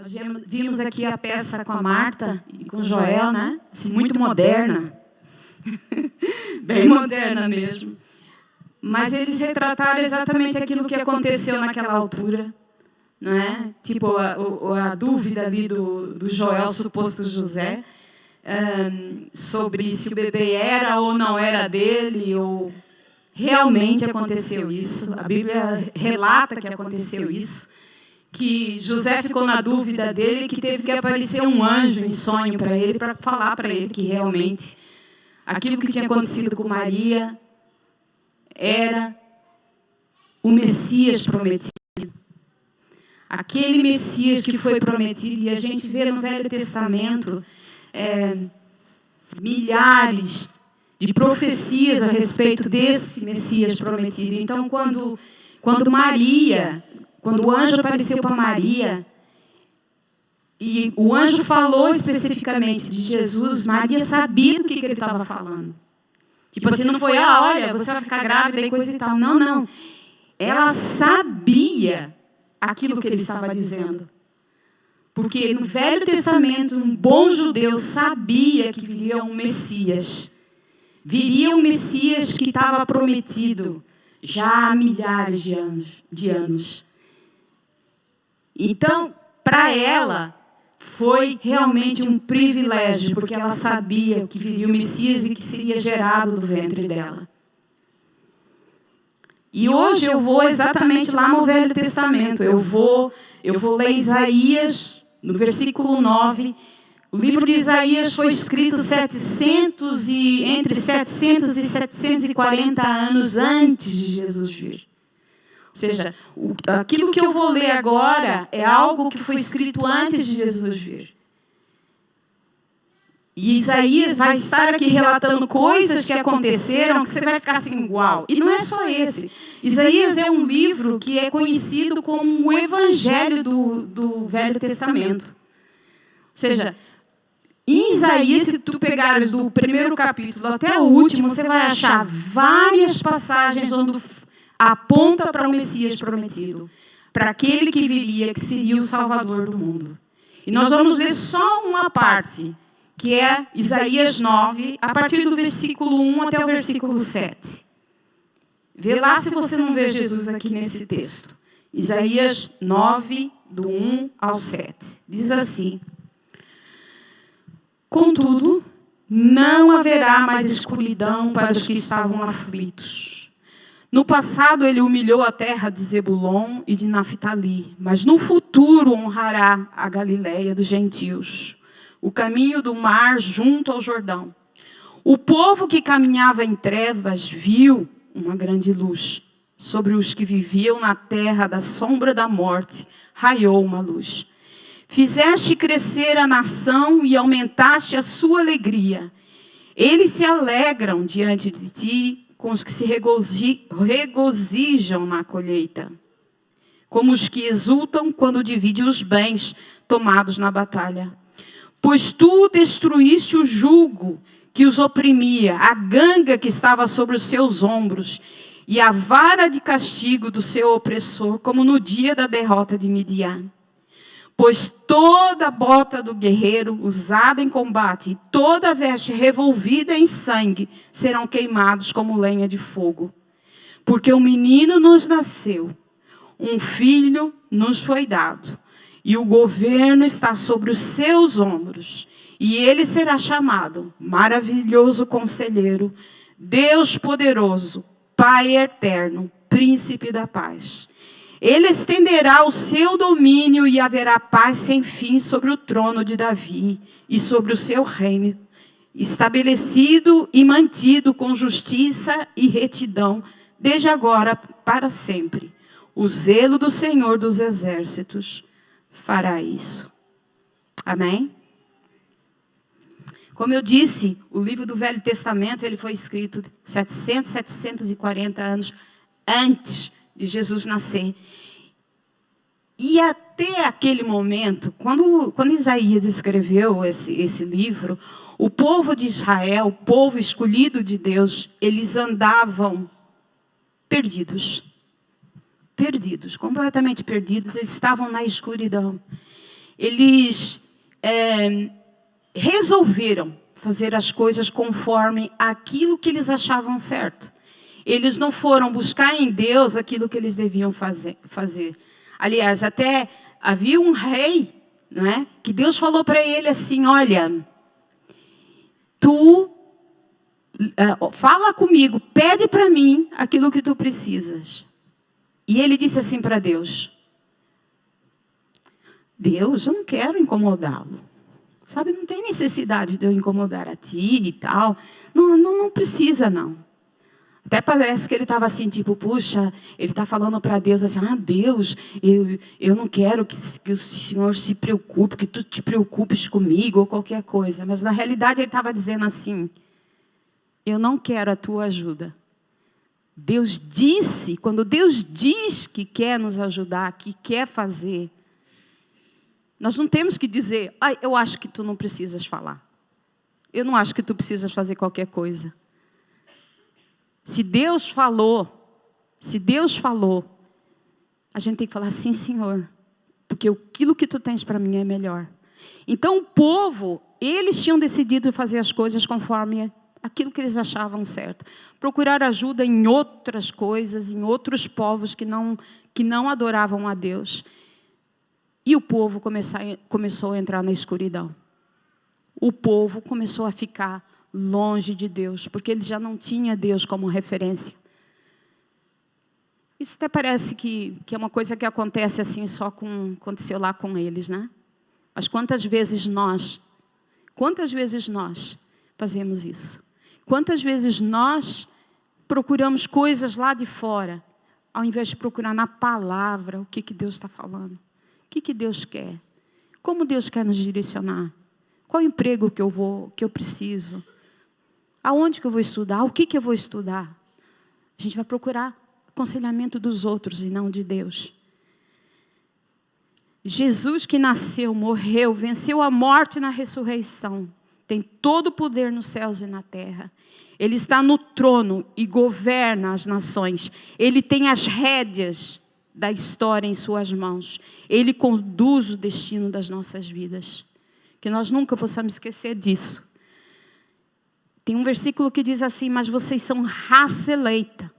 Nós vimos aqui a peça com a Marta e com o Joel, né? Assim, muito moderna. Bem moderna mesmo. Mas eles retrataram exatamente aquilo que aconteceu naquela altura. Não é? Tipo, a dúvida ali do Joel, suposto José, sobre se o bebê era ou não era dele, ou realmente aconteceu isso. A Bíblia relata que aconteceu isso, que José ficou na dúvida dele, que teve que aparecer um anjo em sonho para ele, para falar para ele que realmente aquilo que tinha acontecido com Maria era o Messias prometido. Aquele Messias que foi prometido, e a gente vê no Velho Testamento milhares de profecias a respeito desse Messias prometido. Então, quando o anjo apareceu para Maria, e o anjo falou especificamente de Jesus, Maria sabia do que ele estava falando. Tipo assim, não foi, olha, você vai ficar grávida e coisa e tal. Não, não. Ela sabia aquilo que ele estava dizendo. Porque no Velho Testamento, um bom judeu sabia que viria um Messias. Viria um Messias que estava prometido já há milhares de anos. Então, para ela, foi realmente um privilégio, porque ela sabia que viria o Messias e que seria gerado do ventre dela. E hoje eu vou exatamente lá no Velho Testamento. Eu vou ler Isaías, no versículo 9. O livro de Isaías foi escrito entre 700 e 740 anos antes de Jesus vir. Ou seja, aquilo que eu vou ler agora é algo que foi escrito antes de Jesus vir. E Isaías vai estar aqui relatando coisas que aconteceram que você vai ficar assim, uau. E não é só esse. Isaías é um livro que é conhecido como o Evangelho do Velho Testamento. Ou seja, em Isaías, se tu pegares do primeiro capítulo até o último, você vai achar várias passagens onde aponta para o Messias prometido, para aquele que viria, que seria o Salvador do mundo. E nós vamos ler só uma parte, que é Isaías 9, a partir do versículo 1 até o versículo 7. Vê lá se você não vê Jesus aqui nesse texto. Isaías 9, do 1 ao 7. Diz assim: contudo, não haverá mais escuridão para os que estavam aflitos. No passado, ele humilhou a terra de Zebulon e de Naftali, mas no futuro honrará a Galileia dos gentios, o caminho do mar junto ao Jordão. O povo que caminhava em trevas viu uma grande luz. Sobre os que viviam na terra da sombra da morte, raiou uma luz. Fizeste crescer a nação e aumentaste a sua alegria. Eles se alegram diante de ti, com os que se regozijam na colheita, como os que exultam quando dividem os bens tomados na batalha. Pois tu destruíste o jugo que os oprimia, a ganga que estava sobre os seus ombros, e a vara de castigo do seu opressor, como no dia da derrota de Midian. Pois toda a bota do guerreiro usada em combate e toda a veste revolvida em sangue serão queimados como lenha de fogo. Porque um menino nos nasceu, um filho nos foi dado, e o governo está sobre os seus ombros. E ele será chamado Maravilhoso Conselheiro, Deus Poderoso, Pai Eterno, Príncipe da Paz. Ele estenderá o seu domínio e haverá paz sem fim sobre o trono de Davi e sobre o seu reino, estabelecido e mantido com justiça e retidão, desde agora para sempre. O zelo do Senhor dos Exércitos fará isso. Amém? Como eu disse, o livro do Velho Testamento ele foi escrito 740 anos antes de Jesus nascer. E até aquele momento, quando Isaías escreveu esse livro, o povo de Israel, o povo escolhido de Deus, eles andavam perdidos. Completamente perdidos, eles estavam na escuridão. eles resolveram fazer as coisas conforme aquilo que eles achavam certo. Eles não foram buscar em Deus aquilo que eles deviam fazer. Aliás, até havia um rei, não é? Que Deus falou para ele assim, olha, tu fala comigo, pede para mim aquilo que tu precisas. E ele disse assim para Deus, Deus, eu não quero incomodá-lo. Sabe, não tem necessidade de eu incomodar a ti e tal. Não precisa, não. Até parece que ele estava assim, tipo, puxa, ele está falando para Deus assim, Deus, eu não quero que o Senhor se preocupe, que tu te preocupes comigo ou qualquer coisa. Mas na realidade ele estava dizendo assim, eu não quero a tua ajuda. Deus disse, quando Deus diz que quer nos ajudar, que quer fazer, nós não temos que dizer, eu acho que tu não precisas falar. Eu não acho que tu precisas fazer qualquer coisa. Se Deus falou, a gente tem que falar, sim, Senhor, porque aquilo que tu tens para mim é melhor. Então o povo, eles tinham decidido fazer as coisas conforme aquilo que eles achavam certo. Procurar ajuda em outras coisas, em outros povos que não adoravam a Deus. E o povo começou a entrar na escuridão. O povo começou a ficar longe de Deus, porque ele já não tinha Deus como referência. Isso até parece que é uma coisa que acontece assim, aconteceu lá com eles, né? Mas quantas vezes nós fazemos isso? Quantas vezes nós procuramos coisas lá de fora, ao invés de procurar na palavra o que Deus está falando? O que Deus quer? Como Deus quer nos direcionar? Qual emprego que eu preciso? Aonde que eu vou estudar? O que eu vou estudar? A gente vai procurar aconselhamento dos outros e não de Deus. Jesus que nasceu, morreu, venceu a morte na ressurreição. Tem todo o poder nos céus e na terra. Ele está no trono e governa as nações. Ele tem as rédeas da história em suas mãos. Ele conduz o destino das nossas vidas. Que nós nunca possamos esquecer disso. Tem um versículo que diz assim, mas vocês são raça eleita,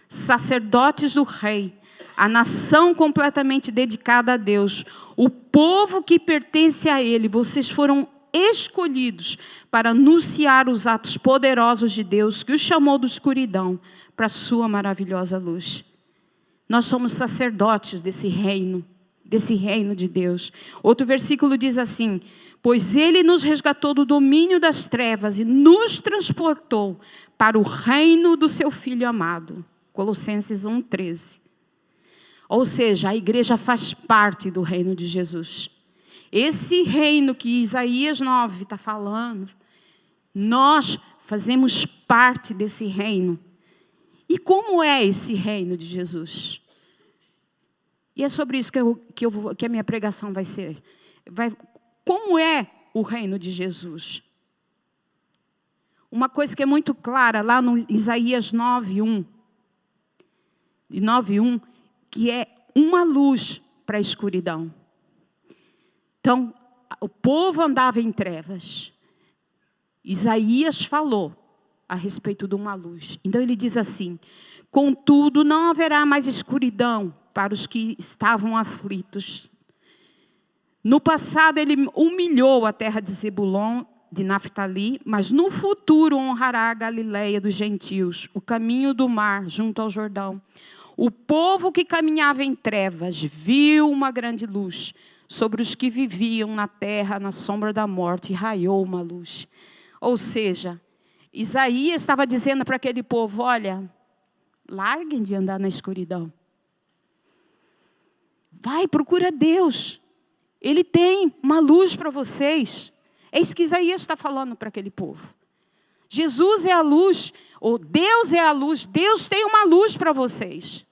sacerdotes do rei, a nação completamente dedicada a Deus, o povo que pertence a Ele, vocês foram escolhidos para anunciar os atos poderosos de Deus, que os chamou da escuridão para a sua maravilhosa luz. Nós somos sacerdotes desse reino de Deus. Outro versículo diz assim, pois Ele nos resgatou do domínio das trevas e nos transportou para o reino do seu Filho amado. Colossenses 1:13. Ou seja, a igreja faz parte do reino de Jesus. Esse reino que Isaías 9 está falando, nós fazemos parte desse reino. E como é esse reino de Jesus? E é sobre isso que a minha pregação vai ser. Como é o reino de Jesus? Uma coisa que é muito clara lá no Isaías 9:1. E 9:1, que é uma luz para a escuridão. Então, o povo andava em trevas. Isaías falou a respeito de uma luz. Então ele diz assim, contudo não haverá mais escuridão para os que estavam aflitos. No passado ele humilhou a terra de Zebulon, de Naftali, mas no futuro honrará a Galileia dos gentios, o caminho do mar junto ao Jordão. O povo que caminhava em trevas viu uma grande luz. Sobre os que viviam na terra, na sombra da morte, raiou uma luz. Ou seja, Isaías estava dizendo para aquele povo, olha, larguem de andar na escuridão. Vai, procura Deus. Ele tem uma luz para vocês. É isso que Isaías está falando para aquele povo. Jesus é a luz, ou Deus é a luz. Deus tem uma luz para vocês.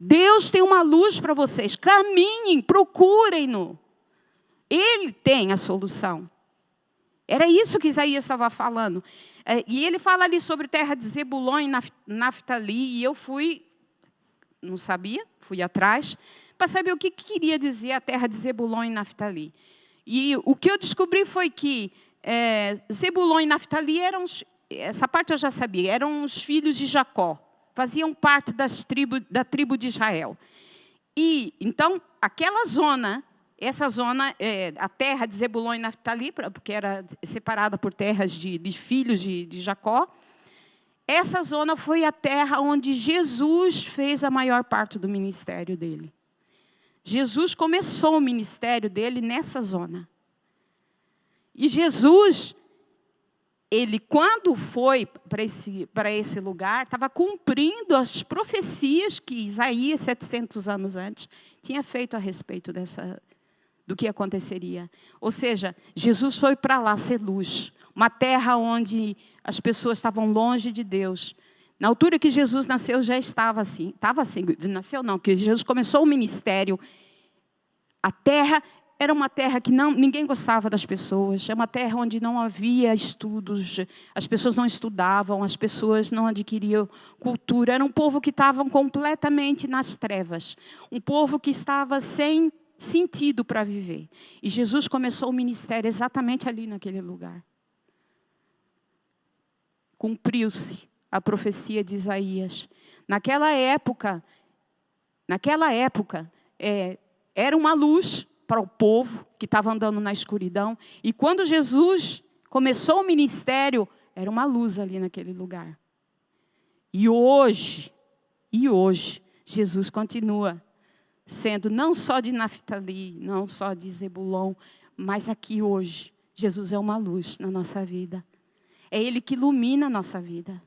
Deus tem uma luz para vocês. Caminhem, procurem-no. Ele tem a solução. Era isso que Isaías estava falando. E ele fala ali sobre terra de Zebulon e Naftali. E eu fui, não sabia, fui atrás. para saber o que queria dizer a terra de Zebulon e Naftali. E o que eu descobri foi que Zebulon e Naftali essa parte eu já sabia, eram os filhos de Jacó, faziam parte da tribo de Israel. E, então, aquela zona, essa zona, a terra de Zebulon e Naftali, porque era separada por terras de filhos de Jacó, essa zona foi a terra onde Jesus fez a maior parte do ministério dele. Jesus começou o ministério dele nessa zona. E Jesus, ele, quando foi para esse lugar, estava cumprindo as profecias que Isaías, 700 anos antes, tinha feito a respeito do que aconteceria. Ou seja, Jesus foi para lá ser luz. Uma terra onde as pessoas estavam longe de Deus. Na altura que Jesus nasceu, já estava assim. Nasceu não, que Jesus começou o ministério. A terra era uma terra que ninguém gostava das pessoas. É uma terra onde não havia estudos. As pessoas não estudavam, as pessoas não adquiriam cultura. Era um povo que estava completamente nas trevas. Um povo que estava sem sentido para viver. E Jesus começou o ministério exatamente ali naquele lugar. Cumpriu-se a profecia de Isaías. Naquela época, era uma luz para o povo que estava andando na escuridão. E quando Jesus começou o ministério, era uma luz ali naquele lugar. E hoje, Jesus continua sendo não só de Naftali, não só de Zebulon, mas aqui hoje, Jesus é uma luz na nossa vida. É Ele que ilumina a nossa vida.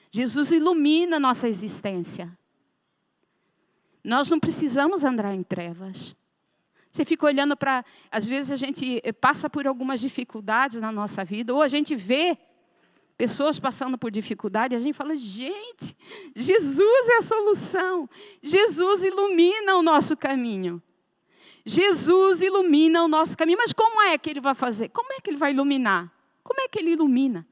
Jesus ilumina a nossa existência. Nós não precisamos andar em trevas. Você fica olhando para... Às vezes a gente passa por algumas dificuldades na nossa vida, ou a gente vê pessoas passando por dificuldade, e a gente fala, gente, Jesus é a solução. Jesus ilumina o nosso caminho. Jesus ilumina o nosso caminho. Mas como é que Ele vai fazer? Como é que Ele vai iluminar? Como é que Ele ilumina?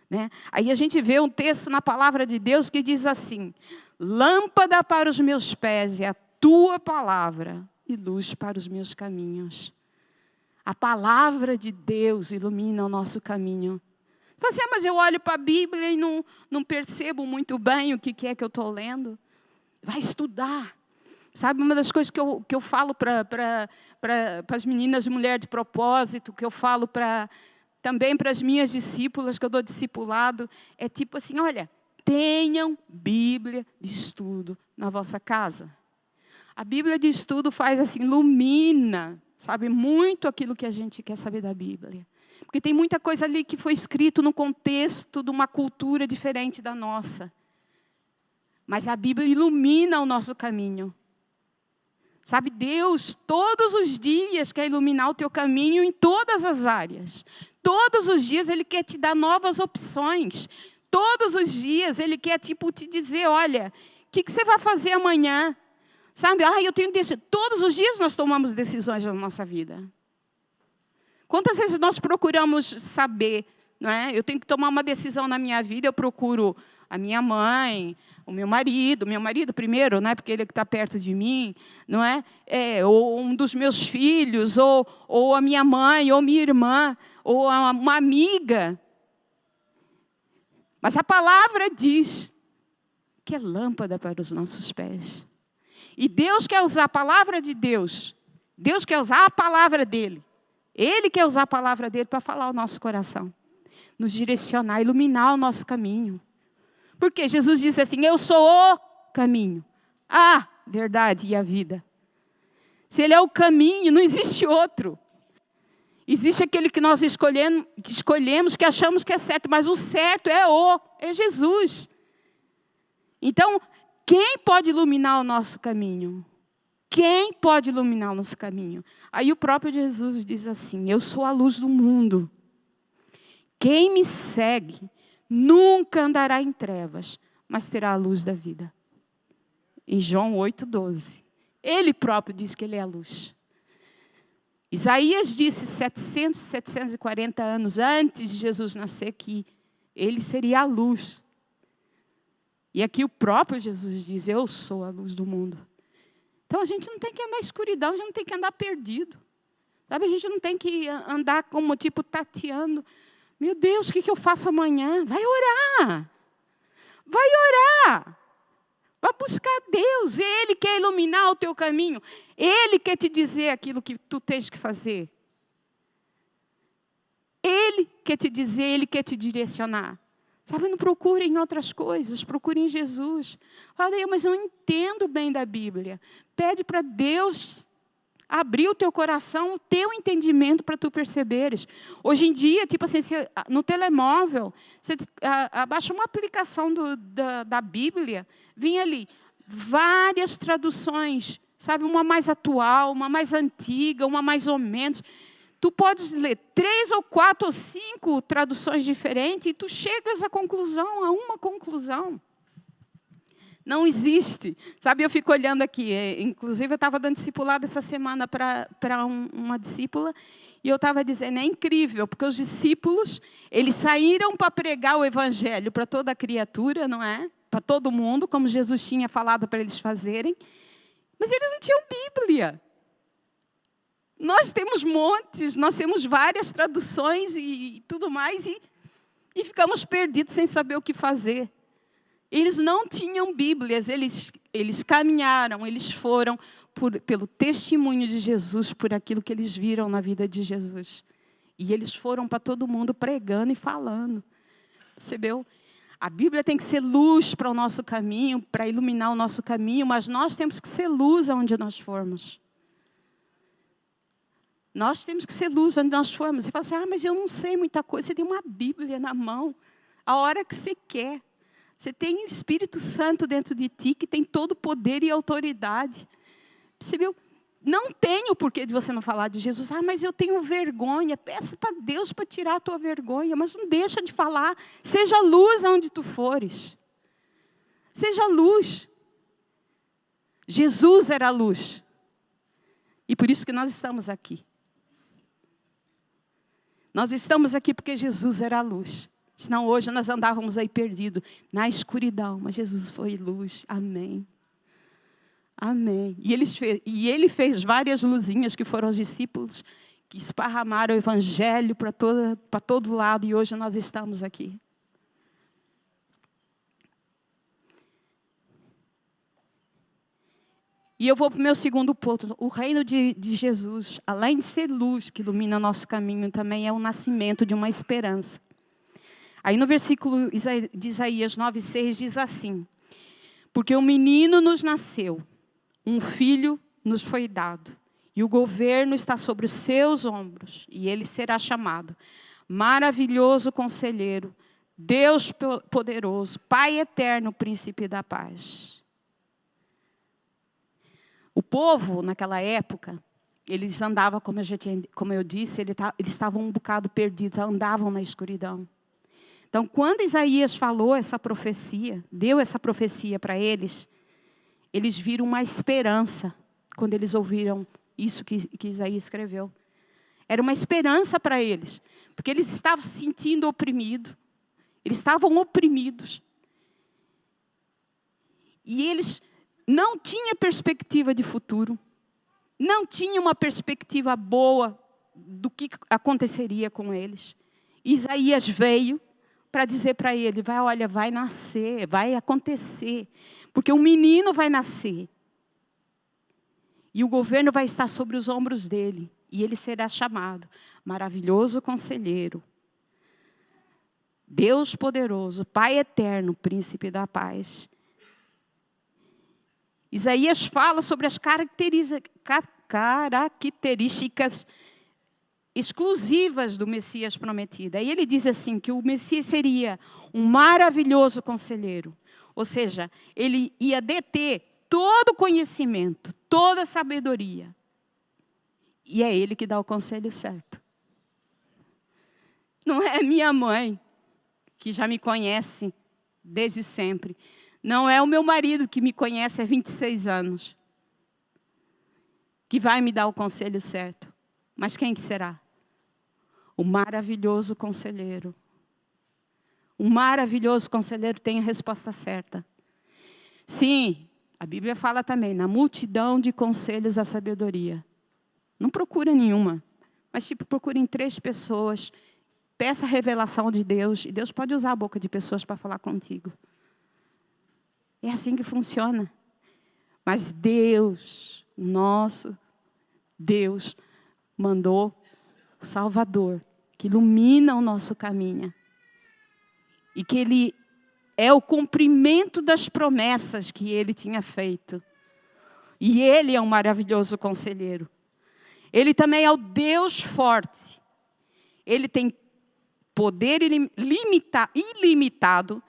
Né? Aí a gente vê um texto na palavra de Deus que diz assim, lâmpada para os meus pés é a tua palavra e luz para os meus caminhos. A palavra de Deus ilumina o nosso caminho. Fala assim, mas eu olho para a Bíblia e não percebo muito bem o que é que eu estou lendo. Vai estudar. Sabe, uma das coisas que eu falo para as meninas de Mulher de Propósito, que eu falo também para as minhas discípulas, que eu dou discipulado, é tipo assim, olha, tenham Bíblia de estudo na vossa casa. A Bíblia de estudo faz assim, ilumina, sabe, muito aquilo que a gente quer saber da Bíblia. Porque tem muita coisa ali que foi escrito no contexto de uma cultura diferente da nossa. Mas a Bíblia ilumina o nosso caminho. Sabe, Deus, todos os dias, quer iluminar o teu caminho em todas as áreas. Todos os dias Ele quer te dar novas opções. Todos os dias Ele quer te dizer, olha, o que você vai fazer amanhã? Sabe, eu tenho decisão. Todos os dias nós tomamos decisões na nossa vida. Quantas vezes nós procuramos saber, não é? Eu tenho que tomar uma decisão na minha vida, eu procuro a minha mãe, o meu marido primeiro, né? Porque ele é que está perto de mim, não é? Ou um dos meus filhos, ou a minha mãe, ou minha irmã, ou uma amiga. Mas a palavra diz que é lâmpada para os nossos pés. E Deus quer usar a palavra de Deus. Deus quer usar a palavra dEle. Ele quer usar a palavra dEle para falar ao nosso coração. Nos direcionar, iluminar o nosso caminho. Porque Jesus disse assim, eu sou o caminho, a verdade e a vida. Se Ele é o caminho, não existe outro. Existe aquele que nós escolhemos, que achamos que é certo, mas o certo é Jesus. Então, quem pode iluminar o nosso caminho? Quem pode iluminar o nosso caminho? Aí o próprio Jesus diz assim, eu sou a luz do mundo. Quem me segue nunca andará em trevas, mas terá a luz da vida. Em João 8,12. Ele próprio diz que Ele é a luz. Isaías disse 740 anos antes de Jesus nascer que Ele seria a luz. E aqui o próprio Jesus diz, eu sou a luz do mundo. Então, a gente não tem que andar na escuridão, a gente não tem que andar perdido. Sabe, a gente não tem que andar como tipo tateando. Meu Deus, o que eu faço amanhã? Vai orar. Vai orar. Vai buscar Deus. Ele quer iluminar o teu caminho. Ele quer te dizer aquilo que tu tens que fazer. Ele quer te dizer, Ele quer te direcionar. Sabe, não procure em outras coisas, procure em Jesus. Fala, mas eu não entendo bem da Bíblia. Pede para Deus abrir o teu coração, o teu entendimento para tu perceberes. Hoje em dia, tipo assim, no telemóvel, você abaixa uma aplicação da Bíblia, vem ali várias traduções, sabe, uma mais atual, uma mais antiga, uma mais ou menos. Tu podes ler 3 ou 4 ou 5 traduções diferentes e tu chegas a uma conclusão. Não existe. Sabe, eu fico olhando aqui. Inclusive, eu estava dando discipulado essa semana para uma discípula. E eu estava dizendo, é incrível, porque os discípulos, eles saíram para pregar o evangelho para toda a criatura, não é? Para todo mundo, como Jesus tinha falado para eles fazerem. Mas eles não tinham Bíblia. Nós temos montes, nós temos várias traduções e tudo mais. E ficamos perdidos sem saber o que fazer. Eles não tinham Bíblias, eles caminharam, eles foram pelo testemunho de Jesus, por aquilo que eles viram na vida de Jesus. E eles foram para todo mundo pregando e falando. Percebeu? A Bíblia tem que ser luz para o nosso caminho, para iluminar o nosso caminho, mas nós temos que ser luz aonde nós formos. Nós temos que ser luz onde nós formos. Você fala assim, mas eu não sei muita coisa. Você tem uma Bíblia na mão, a hora que você quer. Você tem o Espírito Santo dentro de ti, que tem todo o poder e autoridade. Percebeu? Não tem o porquê de você não falar de Jesus. Mas eu tenho vergonha. Peça para Deus para tirar a tua vergonha. Mas não deixa de falar. Seja luz aonde tu fores. Seja luz. Jesus era a luz. E por isso que nós estamos aqui. Nós estamos aqui porque Jesus era a luz. Senão hoje nós andávamos aí perdidos, na escuridão. Mas Jesus foi luz. Amém. Amém. E ele fez várias luzinhas que foram os discípulos, que esparramaram o evangelho para todo lado. E hoje nós estamos aqui. E eu vou para o meu segundo ponto. O reino de Jesus, além de ser luz que ilumina nosso caminho, também é o nascimento de uma esperança. Aí no versículo de Isaías 9,6 diz assim: porque um menino nos nasceu, um filho nos foi dado, e o governo está sobre os seus ombros, e ele será chamado Maravilhoso Conselheiro, Deus Poderoso, Pai Eterno, Príncipe da Paz. O povo, naquela época, eles andavam, como eu disse, eles estavam um bocado perdidos, andavam na escuridão. Então, quando Isaías falou essa profecia, deu essa profecia para eles, eles viram uma esperança quando eles ouviram isso que Isaías escreveu. Era uma esperança para eles, porque eles estavam se sentindo oprimidos, eles estavam oprimidos. E eles não tinham perspectiva de futuro, não tinham uma perspectiva boa do que aconteceria com eles. Isaías veio para dizer para ele, olha, vai nascer, vai acontecer, porque um menino vai nascer. E o governo vai estar sobre os ombros dele, e ele será chamado Maravilhoso Conselheiro, Deus Poderoso, Pai Eterno, Príncipe da Paz. Isaías fala sobre as características exclusivas do Messias prometido. Aí ele diz assim, que o Messias seria um maravilhoso conselheiro. Ou seja, ele ia deter todo o conhecimento, toda a sabedoria. E é ele que dá o conselho certo. Não é minha mãe, que já me conhece desde sempre. Não é o meu marido, que me conhece há 26 anos, que vai me dar o conselho certo. Mas quem que será? O maravilhoso conselheiro. O maravilhoso conselheiro tem a resposta certa. Sim, A Bíblia fala também, na multidão de conselhos a sabedoria. Não procura nenhuma, mas procure em 3 pessoas, peça a revelação de Deus, e Deus pode usar a boca de pessoas para falar contigo. É assim que funciona. Mas Deus, o nosso Deus, mandou o Salvador, que ilumina o nosso caminho. E que Ele é o cumprimento das promessas que Ele tinha feito. E Ele é um maravilhoso conselheiro. Ele também é o Deus forte. Ele tem poder ilimitado.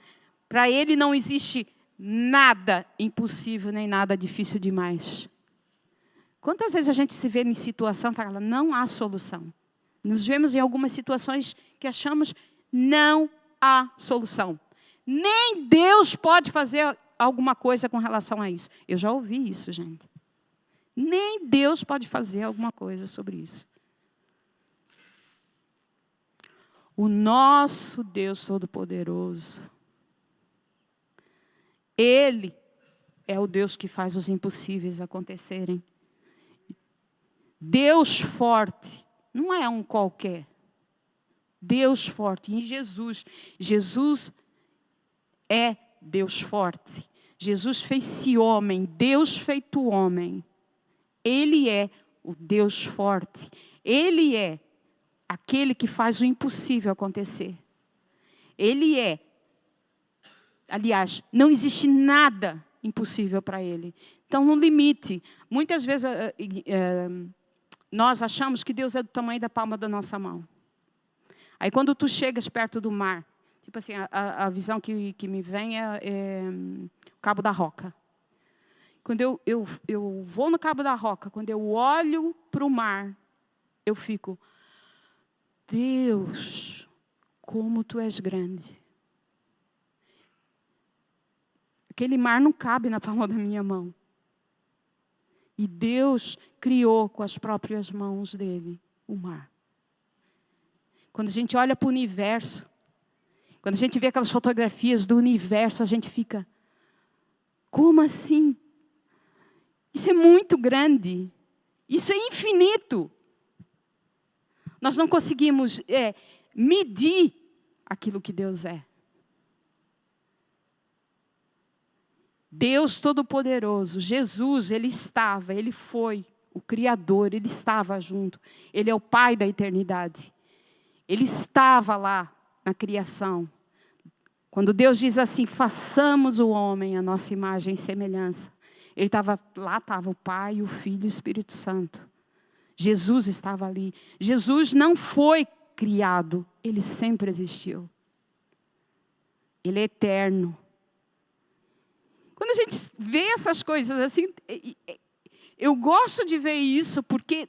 Para Ele não existe nada impossível, nem nada difícil demais. Quantas vezes a gente se vê em situação e fala, não há solução. Nos vemos em algumas situações que achamos, não há solução. Nem Deus pode fazer alguma coisa com relação a isso. Eu já ouvi isso, gente. Nem Deus pode fazer alguma coisa sobre isso. O nosso Deus Todo-Poderoso, Ele é o Deus que faz os impossíveis acontecerem. Deus forte, não é um qualquer. Deus forte, em Jesus. Jesus é Deus forte. Jesus fez-se homem, Deus feito homem. Ele é o Deus forte. Ele é aquele que faz o impossível acontecer. Ele é, aliás, não existe nada impossível para Ele. Então, no limite, muitas vezes nós achamos que Deus é do tamanho da palma da nossa mão. Aí, quando tu chegas perto do mar, tipo assim, a visão que me vem é o Cabo da Roca. Quando eu vou no Cabo da Roca, quando eu olho para o mar, eu fico, Deus, como Tu és grande. Aquele mar não cabe na palma da minha mão. E Deus criou com as próprias mãos dele o mar. Quando a gente olha para o universo, quando a gente vê aquelas fotografias do universo, a gente fica, como assim? Isso é muito grande. Isso é infinito. Nós não conseguimos medir aquilo que Deus é. Deus Todo-Poderoso, Jesus, Ele estava, Ele foi o Criador, Ele estava junto. Ele é o Pai da eternidade. Ele estava lá na criação. Quando Deus diz assim, façamos o homem a nossa imagem e semelhança. Ele estava lá, estava o Pai, o Filho e o Espírito Santo. Jesus estava ali. Jesus não foi criado, Ele sempre existiu. Ele é eterno. Quando a gente vê essas coisas assim, eu gosto de ver isso porque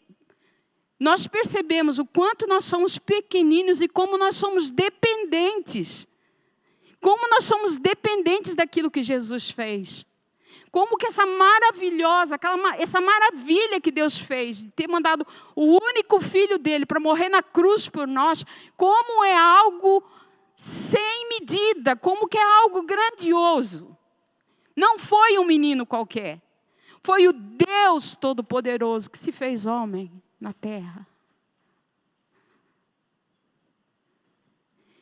nós percebemos o quanto nós somos pequeninos e como nós somos dependentes. Como nós somos dependentes daquilo que Jesus fez. Como que essa maravilha que Deus fez, de ter mandado o único filho dele para morrer na cruz por nós, como é algo sem medida, como que é algo grandioso. Não foi um menino qualquer, foi o Deus Todo-Poderoso que se fez homem na terra.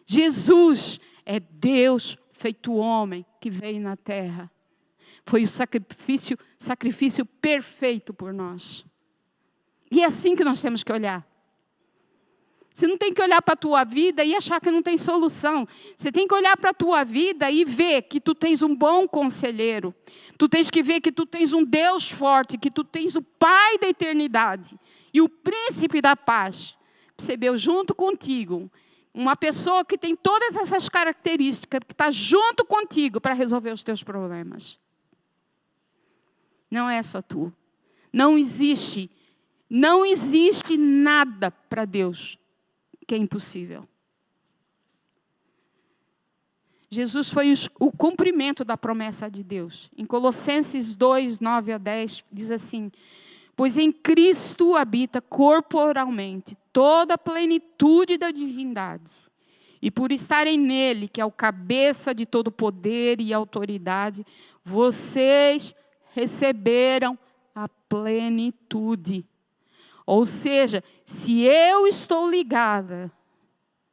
Jesus é Deus feito homem que veio na terra. Foi o sacrifício perfeito por nós. E é assim que nós temos que olhar. Você não tem que olhar para a tua vida e achar que não tem solução. Você tem que olhar para a tua vida e ver que tu tens um bom conselheiro. Tu tens que ver que tu tens um Deus forte, que tu tens o Pai da eternidade e o Príncipe da paz. Percebeu? Junto contigo. Uma pessoa que tem todas essas características, que está junto contigo para resolver os teus problemas. Não é só tu. Não existe nada para Deus que é impossível. Jesus foi o cumprimento da promessa de Deus. Em Colossenses 2, 9 a 10, diz assim, pois em Cristo habita corporalmente toda a plenitude da divindade. E por estarem nele, que é o cabeça de todo poder e autoridade, vocês receberam a plenitude. Ou seja, se eu estou ligada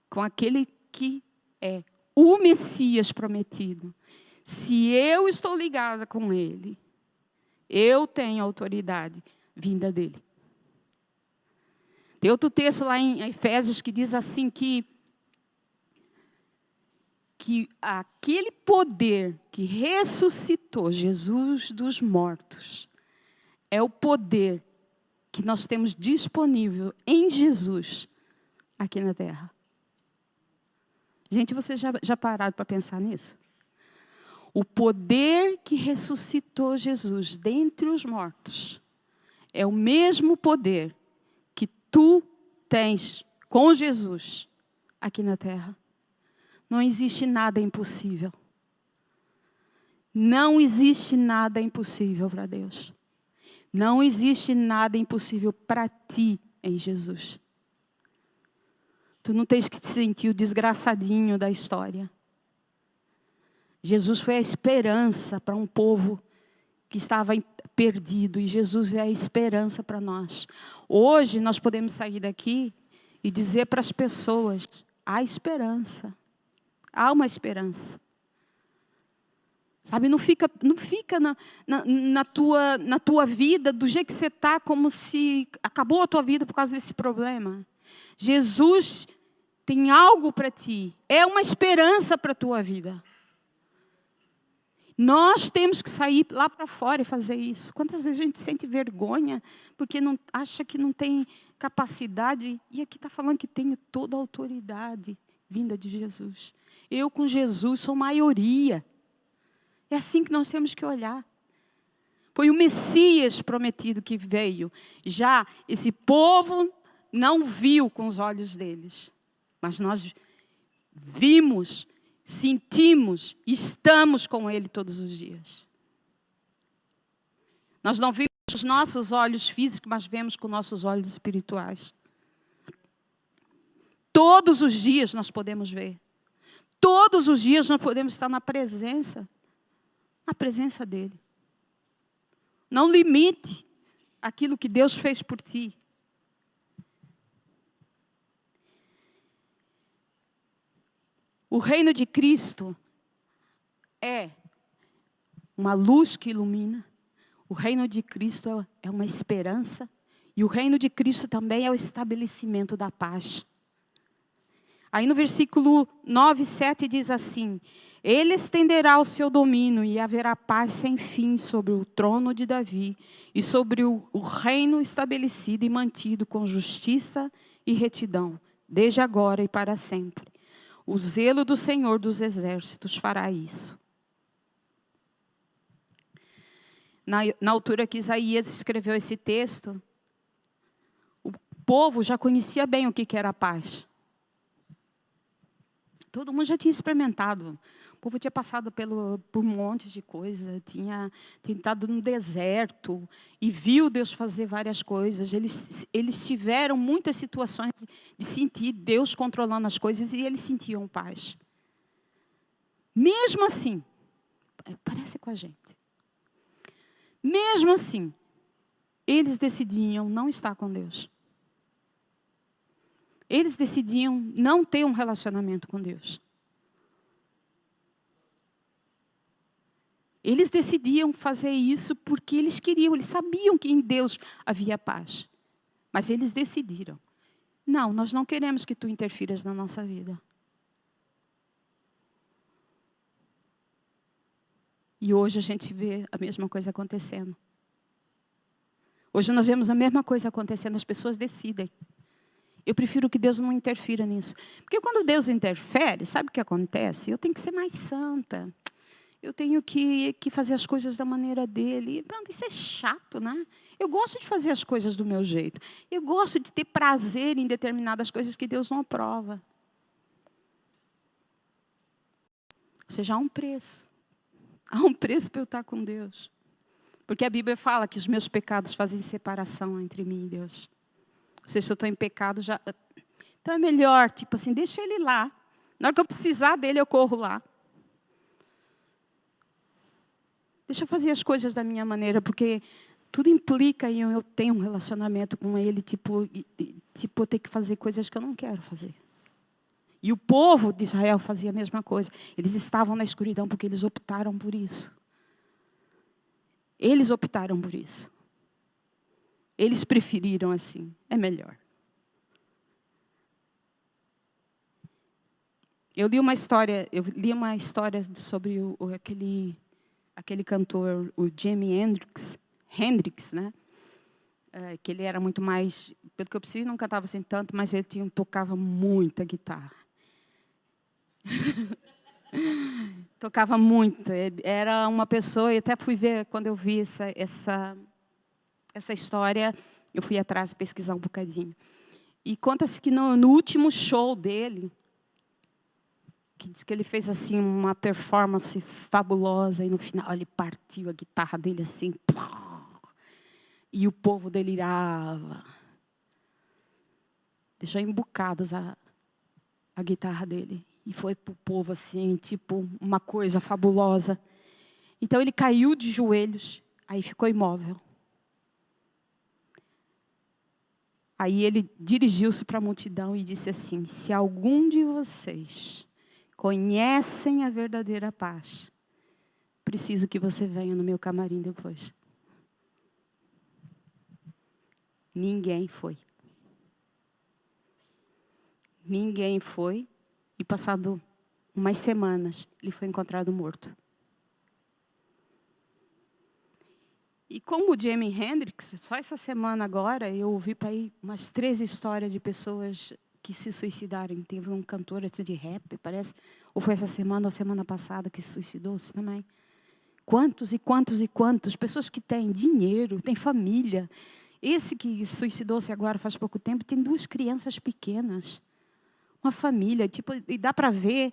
com aquele que é o Messias prometido, se eu estou ligada com ele, eu tenho autoridade vinda dele. Tem outro texto lá em Efésios que diz assim que aquele poder que ressuscitou Jesus dos mortos é o poder que nós temos disponível em Jesus aqui na terra. Gente, vocês já pararam para pensar nisso? O poder que ressuscitou Jesus dentre os mortos é o mesmo poder que tu tens com Jesus aqui na terra. Não existe nada impossível. Não existe nada impossível para Deus. Não existe nada impossível para ti em Jesus. Tu não tens que te sentir o desgraçadinho da história. Jesus foi a esperança para um povo que estava perdido. E Jesus é a esperança para nós. Hoje nós podemos sair daqui e dizer para as pessoas, há esperança. Há uma esperança. Sabe, não fica na tua vida do jeito que você está, como se acabou a tua vida por causa desse problema. Jesus tem algo para ti. É uma esperança para a tua vida. Nós temos que sair lá para fora e fazer isso. Quantas vezes a gente sente vergonha porque não, acha que não tem capacidade. E aqui está falando que tenho toda a autoridade vinda de Jesus. Eu com Jesus sou maioria. É assim que nós temos que olhar. Foi o Messias prometido que veio. Já esse povo não viu com os olhos deles. Mas nós vimos, sentimos, estamos com Ele todos os dias. Nós não vimos com os nossos olhos físicos, mas vemos com nossos olhos espirituais. Todos os dias nós podemos ver. Todos os dias nós podemos estar na presença dEle. Não limite aquilo que Deus fez por ti. O reino de Cristo é uma luz que ilumina. O reino de Cristo é uma esperança. E o reino de Cristo também é o estabelecimento da paz. Aí no versículo 9, 7 diz assim: Ele estenderá o seu domínio e haverá paz sem fim sobre o trono de Davi e sobre o reino estabelecido e mantido com justiça e retidão, desde agora e para sempre. O zelo do Senhor dos exércitos fará isso. Na altura que Isaías escreveu esse texto, o povo já conhecia bem o que era a paz. Todo mundo já tinha experimentado. O povo tinha passado por um monte de coisa, tinha estado no deserto e viu Deus fazer várias coisas. Eles tiveram muitas situações de sentir Deus controlando as coisas e eles sentiam paz. Mesmo assim, parece com a gente. Mesmo assim, eles decidiam não estar com Deus. Eles decidiam não ter um relacionamento com Deus. Eles decidiam fazer isso porque eles queriam, eles sabiam que em Deus havia paz. Mas eles decidiram, não, nós não queremos que tu interfiras na nossa vida. E hoje a gente vê a mesma coisa acontecendo. Hoje nós vemos a mesma coisa acontecendo, as pessoas decidem. Eu prefiro que Deus não interfira nisso. Porque quando Deus interfere, sabe o que acontece? Eu tenho que ser mais santa. Eu tenho que fazer as coisas da maneira dele. Pronto, isso é chato, né? Eu gosto de fazer as coisas do meu jeito. Eu gosto de ter prazer em determinadas coisas que Deus não aprova. Ou seja, há um preço. Há um preço para eu estar com Deus. Porque a Bíblia fala que os meus pecados fazem separação entre mim e Deus. Ou seja, se eu estou em pecado, já... Então é melhor, tipo assim, deixa ele lá. Na hora que eu precisar dele, eu corro lá. Deixa eu fazer as coisas da minha maneira, porque tudo implica em eu ter um relacionamento com Ele, tipo, eu ter que fazer coisas que eu não quero fazer. E o povo de Israel fazia a mesma coisa. Eles estavam na escuridão porque eles optaram por isso. Eles optaram por isso. Eles preferiram assim. É melhor. Eu li uma história sobre aquele cantor, o Jimi Hendrix, né? Que ele era muito mais, pelo que eu percebi, não cantava assim tanto, mas ele tocava muita guitarra. Tocava muito. Era uma pessoa, e até fui ver, quando eu vi essa história, eu fui atrás pesquisar um bocadinho. E conta-se que no último show dele, que diz que ele fez assim uma performance fabulosa, e no final ele partiu a guitarra dele assim, e o povo delirava. Deixou embucadas a guitarra dele. E foi para o povo assim, tipo, uma coisa fabulosa. Então ele caiu de joelhos, aí ficou imóvel. Aí ele dirigiu-se para a multidão e disse assim: se algum de vocês conhecem a verdadeira paz, preciso que você venha no meu camarim depois. Ninguém foi. Ninguém foi. E passado umas semanas, ele foi encontrado morto. E como o Jimi Hendrix, só essa semana agora, eu ouvi para aí umas 3 histórias de pessoas que se suicidaram. Teve um cantor de rap, parece, ou foi essa semana ou semana passada que se suicidou-se também. Quantos e quantos e quantos, pessoas que têm dinheiro, têm família. Esse que suicidou-se agora faz pouco tempo, tem 2 crianças pequenas. Uma família, tipo, e dá para ver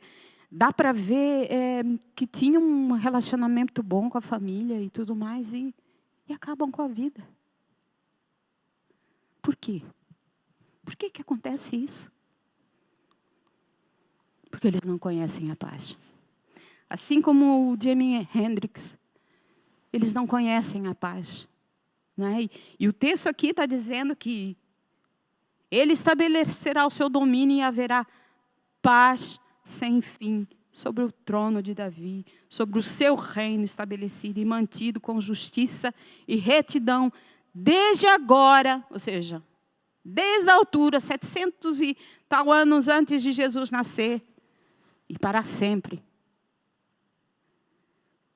que tinha um relacionamento bom com a família e tudo mais, e acabam com a vida. Por quê? Por que acontece isso? Porque eles não conhecem a paz. Assim como o Jimi Hendrix, eles não conhecem a paz. Né? E o texto aqui está dizendo que Ele estabelecerá o seu domínio e haverá paz sem fim sobre o trono de Davi, sobre o seu reino estabelecido e mantido com justiça e retidão desde agora, ou seja, desde a altura, 700 e tal anos antes de Jesus nascer, e para sempre.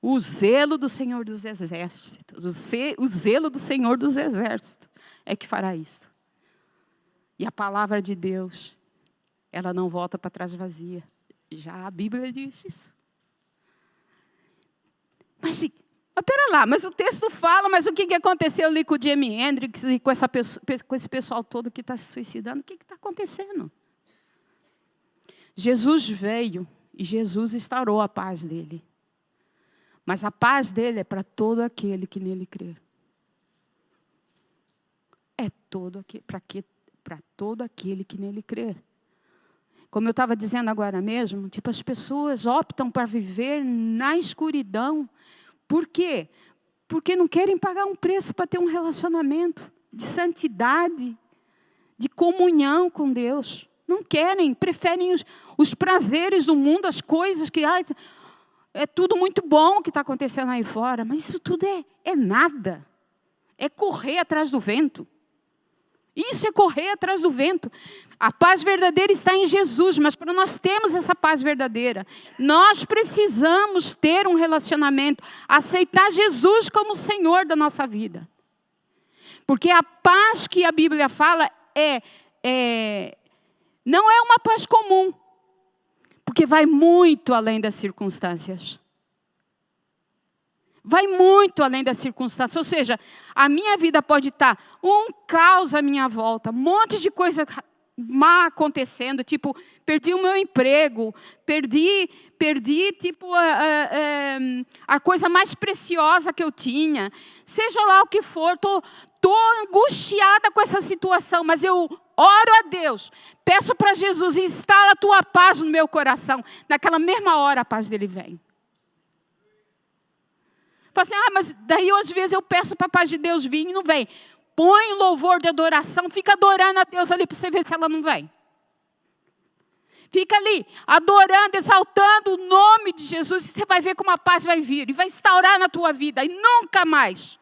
O zelo do Senhor dos Exércitos, o zelo do Senhor dos Exércitos é que fará isso. E a palavra de Deus, ela não volta para trás vazia. Já a Bíblia diz isso. Mas espera lá, mas o texto fala, mas o que aconteceu ali com o Jimi Hendrix e com esse pessoal todo que está se suicidando? O que está acontecendo? Jesus veio e Jesus instaurou a paz dele. Mas a paz dele é para todo aquele que nele crê. É para todo aquele que nele crê. Como eu estava dizendo agora mesmo, tipo, as pessoas optam para viver na escuridão. Por quê? Porque não querem pagar um preço para ter um relacionamento de santidade, de comunhão com Deus. Não querem, preferem os prazeres do mundo, as coisas que... é tudo muito bom que está acontecendo aí fora, mas isso tudo é nada. É correr atrás do vento. Isso é correr atrás do vento. A paz verdadeira está em Jesus, mas para nós termos essa paz verdadeira, nós precisamos ter um relacionamento, aceitar Jesus como o Senhor da nossa vida. Porque a paz que a Bíblia fala não é uma paz comum, porque vai muito além das circunstâncias. Vai muito além das circunstâncias. Ou seja, a minha vida pode estar um caos à minha volta, um monte de coisa má acontecendo, tipo, perdi o meu emprego, perdi tipo, a coisa mais preciosa que eu tinha. Seja lá o que for, estou angustiada com essa situação, mas eu oro a Deus, peço para Jesus, instala a tua paz no meu coração. Naquela mesma hora a paz dele vem. Fala assim, mas daí às vezes eu peço para a paz de Deus vir e não vem. Põe o louvor de adoração, fica adorando a Deus ali para você ver se ela não vem. Fica ali, adorando, exaltando o nome de Jesus, e você vai ver como a paz vai vir, e vai instaurar na tua vida, e nunca mais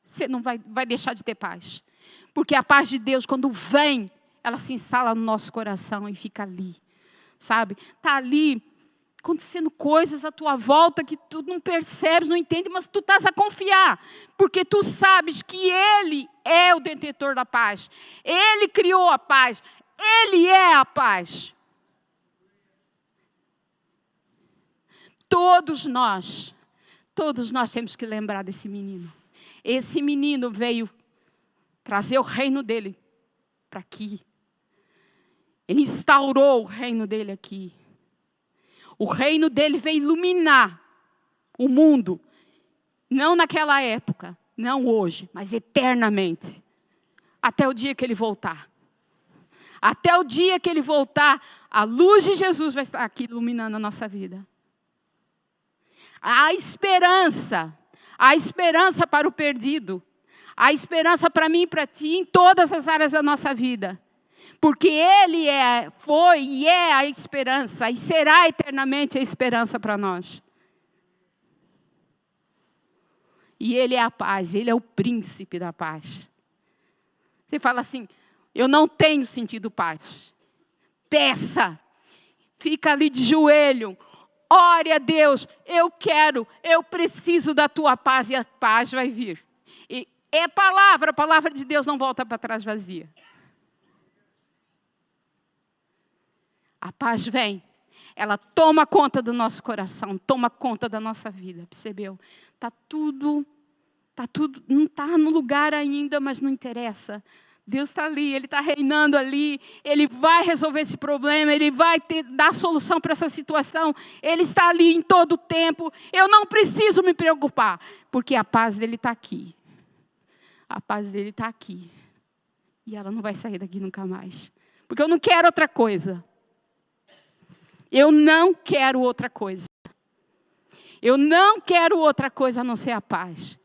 você não vai deixar de ter paz. Porque a paz de Deus, quando vem, ela se instala no nosso coração e fica ali, sabe? Está ali, acontecendo coisas à tua volta que tu não percebes, não entende, mas tu estás a confiar, porque tu sabes que Ele é o detentor da paz, Ele criou a paz, Ele é a paz. Todos nós temos que lembrar desse menino. Esse menino veio trazer o reino dele para aqui. Ele instaurou o reino dele aqui. O reino dele veio iluminar o mundo. Não naquela época, não hoje, mas eternamente. Até o dia que ele voltar. Até o dia que ele voltar, a luz de Jesus vai estar aqui iluminando a nossa vida. A esperança para o perdido, a esperança para mim e para ti em todas as áreas da nossa vida. Porque Ele foi e é a esperança e será eternamente a esperança para nós. E Ele é a paz, Ele é o príncipe da paz. Você fala assim, eu não tenho sentido paz. Peça, fica ali de joelho. Ore a Deus, eu preciso da tua paz e a paz vai vir. E é a palavra de Deus não volta para trás vazia. A paz vem, ela toma conta do nosso coração, toma conta da nossa vida, percebeu? Está tudo, não está no lugar ainda, mas não interessa. Deus está ali, Ele está reinando ali, Ele vai resolver esse problema, Ele vai dar solução para essa situação, Ele está ali em todo o tempo, eu não preciso me preocupar, porque a paz dEle está aqui, a paz dEle está aqui, e ela não vai sair daqui nunca mais, porque eu não quero outra coisa, eu não quero outra coisa a não ser a paz.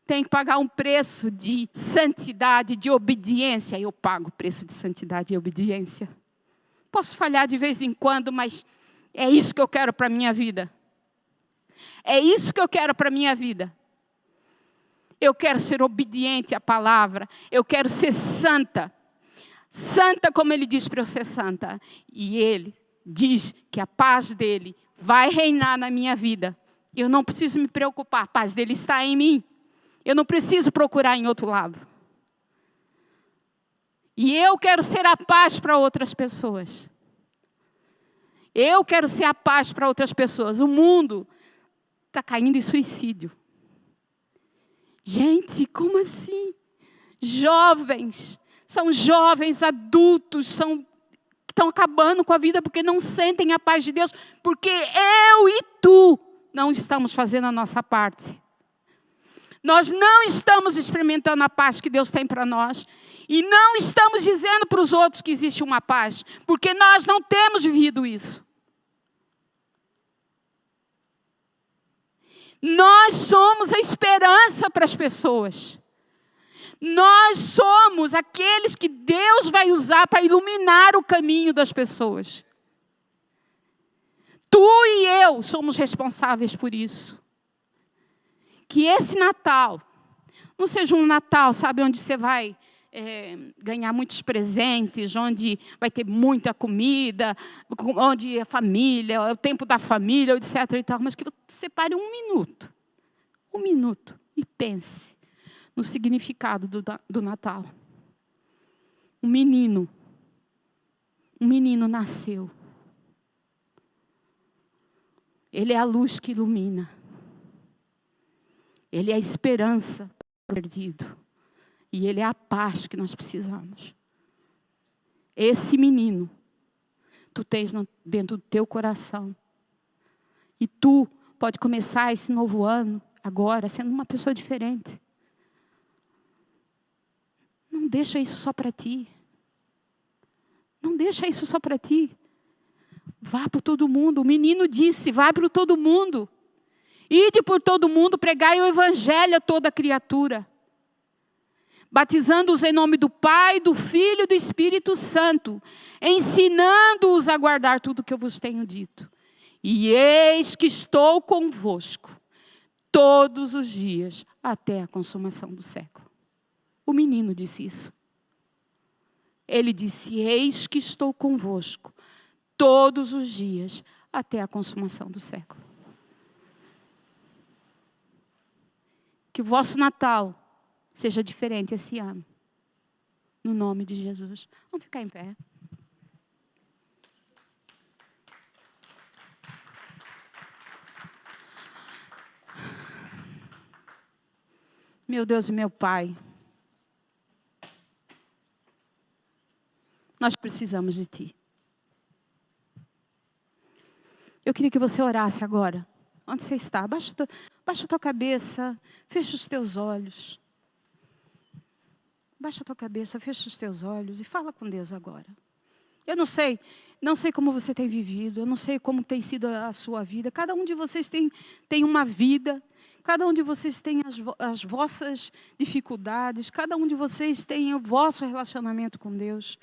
Tem que pagar um preço de santidade, de obediência. Eu pago o preço de santidade e obediência. Posso falhar de vez em quando, mas é isso que eu quero para a minha vida. É isso que eu quero para a minha vida. Eu quero ser obediente à palavra. Eu quero ser santa. Santa como Ele diz para eu ser santa. E Ele diz que a paz dEle vai reinar na minha vida. Eu não preciso me preocupar. A paz dEle está em mim. Eu não preciso procurar em outro lado. E eu quero ser a paz para outras pessoas. Eu quero ser a paz para outras pessoas. O mundo está caindo em suicídio. Gente, como assim? Jovens, são jovens, adultos, que estão acabando com a vida porque não sentem a paz de Deus. Porque eu e tu não estamos fazendo a nossa parte. Nós não estamos experimentando a paz que Deus tem para nós. E não estamos dizendo para os outros que existe uma paz. Porque nós não temos vivido isso. Nós somos a esperança para as pessoas. Nós somos aqueles que Deus vai usar para iluminar o caminho das pessoas. Tu e eu somos responsáveis por isso. Que esse Natal não seja um Natal, sabe, onde você vai ganhar muitos presentes, onde vai ter muita comida, onde a família, o tempo da família, etc. E tal, mas que você separe um minuto, e pense no significado do Natal. Um menino nasceu. Ele é a luz que ilumina. Ele é a esperança para o perdido. E Ele é a paz que nós precisamos. Esse menino, tu tens dentro do teu coração. E tu pode começar esse novo ano, agora, sendo uma pessoa diferente. Não deixa isso só para ti. Não deixa isso só para ti. Vá para todo mundo. O menino disse, vá para todo mundo. Ide por todo mundo, pregai o evangelho a toda criatura, batizando-os em nome do Pai, do Filho e do Espírito Santo, ensinando-os a guardar tudo o que eu vos tenho dito. E eis que estou convosco todos os dias, até a consumação do século. O menino disse isso. Ele disse, eis que estou convosco todos os dias, até a consumação do século. Que o vosso Natal seja diferente esse ano. No nome de Jesus. Vamos ficar em pé. Meu Deus e meu Pai, nós precisamos de Ti. Eu queria que você orasse agora. Onde você está? Baixa a tua cabeça, fecha os teus olhos. Baixa a tua cabeça, fecha os teus olhos e fala com Deus agora. Eu não sei como você tem vivido, eu não sei como tem sido a sua vida. Cada um de vocês tem uma vida, cada um de vocês tem as vossas dificuldades, cada um de vocês tem o vosso relacionamento com Deus.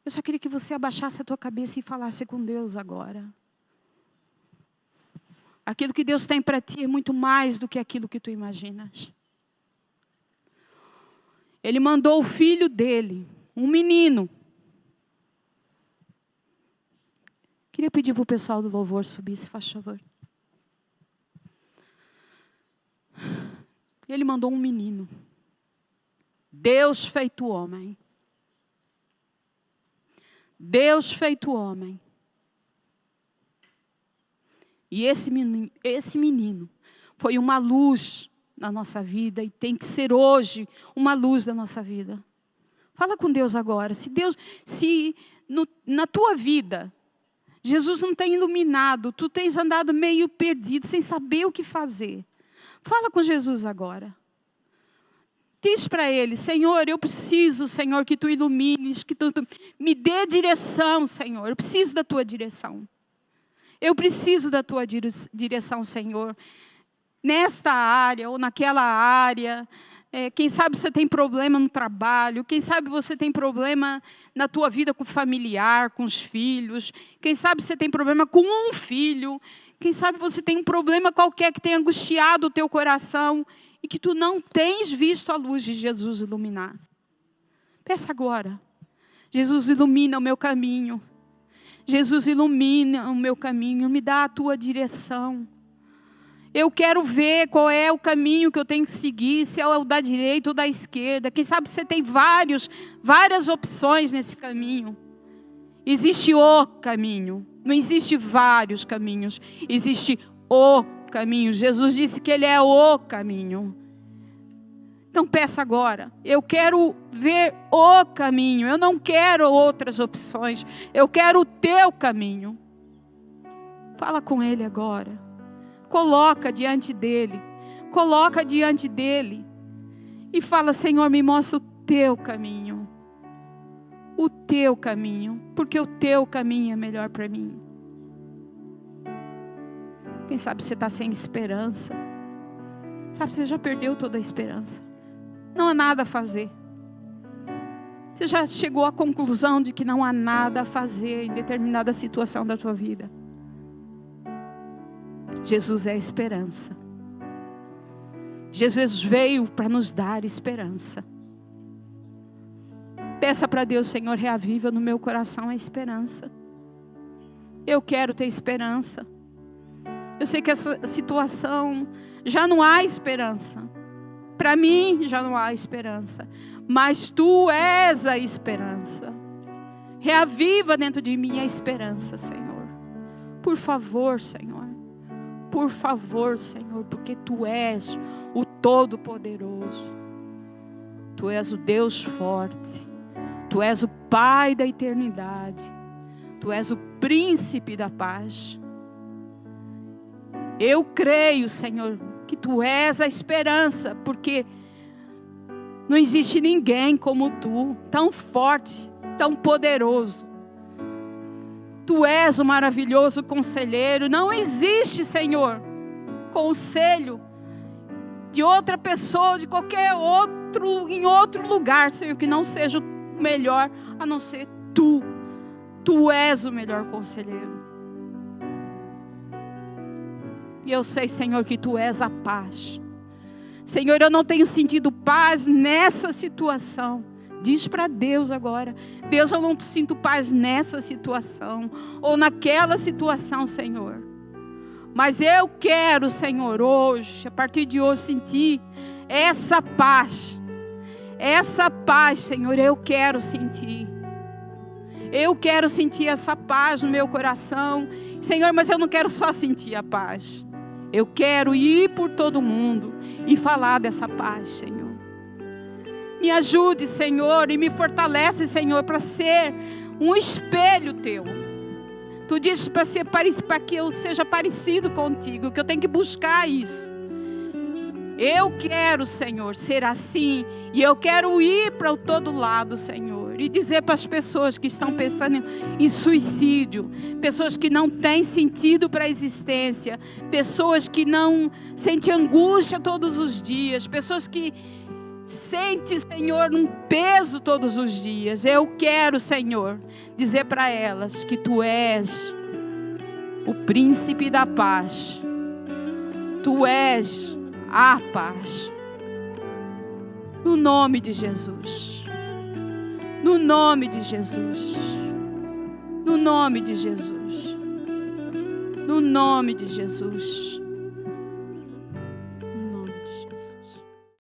Eu só queria que você abaixasse a tua cabeça e falasse com Deus agora. Aquilo que Deus tem para ti é muito mais do que aquilo que tu imaginas. Ele mandou o filho dele, um menino. Queria pedir para o pessoal do louvor subir, se faz favor. Ele mandou um menino. Deus feito homem. Deus feito homem. E esse menino foi uma luz na nossa vida e tem que ser hoje uma luz da nossa vida. Fala com Deus agora. Na tua vida, Jesus não tem iluminado, tu tens andado meio perdido, sem saber o que fazer. Fala com Jesus agora. Diz para Ele, Senhor, eu preciso, Senhor, que Tu ilumines, que Tu me dê direção, Senhor. Eu preciso da Tua direção. Eu preciso da Tua direção, Senhor. Nesta área ou naquela área. Quem sabe você tem problema no trabalho. Quem sabe você tem problema na tua vida com o familiar, com os filhos. Quem sabe você tem problema com um filho. Quem sabe você tem um problema qualquer que tenha angustiado o teu coração. E que tu não tens visto a luz de Jesus iluminar. Peça agora. Jesus, ilumina o meu caminho. Jesus, ilumina o meu caminho, me dá a tua direção. Eu quero ver qual é o caminho que eu tenho que seguir, se é o da direita ou da esquerda. Quem sabe você tem várias opções nesse caminho. Existe o caminho, não existe vários caminhos, existe o caminho. Jesus disse que Ele é o caminho. Então peça agora, eu quero ver o caminho, eu não quero outras opções, eu quero o teu caminho. Fala com Ele agora, coloca diante dEle e fala, Senhor, me mostra o teu caminho, porque o teu caminho é melhor para mim. Quem sabe você está sem esperança, sabe, você já perdeu toda a esperança. Não há nada a fazer. Você já chegou à conclusão de que não há nada a fazer em determinada situação da tua vida. Jesus é a esperança. Jesus veio para nos dar esperança. Peça para Deus, Senhor, reaviva no meu coração a esperança. Eu quero ter esperança. Eu sei que essa situação já não há esperança. Para mim já não há esperança, mas Tu és a esperança. Reaviva dentro de mim a esperança, Senhor. Por favor, Senhor. Por favor, Senhor, porque Tu és o Todo-Poderoso. Tu és o Deus forte. Tu és o Pai da eternidade. Tu és o Príncipe da paz. Eu creio, Senhor, que Tu és a esperança, porque não existe ninguém como Tu, tão forte, tão poderoso. Tu és o maravilhoso conselheiro. Não existe, Senhor, conselho de outra pessoa, de qualquer outro, em outro lugar, Senhor, que não seja o melhor, a não ser Tu. Tu és o melhor conselheiro. E eu sei, Senhor, que Tu és a paz. Senhor, eu não tenho sentido paz nessa situação. Diz para Deus agora: Deus, eu não sinto paz nessa situação, ou naquela situação, Senhor. Mas eu quero, Senhor, hoje, a partir de hoje, sentir essa paz. Essa paz, Senhor, eu quero sentir. Eu quero sentir essa paz no meu coração. Senhor, mas eu não quero só sentir a paz. Eu quero ir por todo mundo e falar dessa paz, Senhor. Me ajude, Senhor, e me fortalece, Senhor, para ser um espelho Teu. Tu dizes para que eu seja parecido contigo, que eu tenho que buscar isso. Eu quero, Senhor, ser assim. E eu quero ir para todo lado, Senhor. E dizer para as pessoas que estão pensando em suicídio, pessoas que não têm sentido para a existência, pessoas que não sentem angústia todos os dias, pessoas que sentem, Senhor, um peso todos os dias. Eu quero, Senhor, dizer para elas que Tu és o príncipe da paz. Tu és a paz. No nome de Jesus. No nome de Jesus. No nome de Jesus. No nome de Jesus.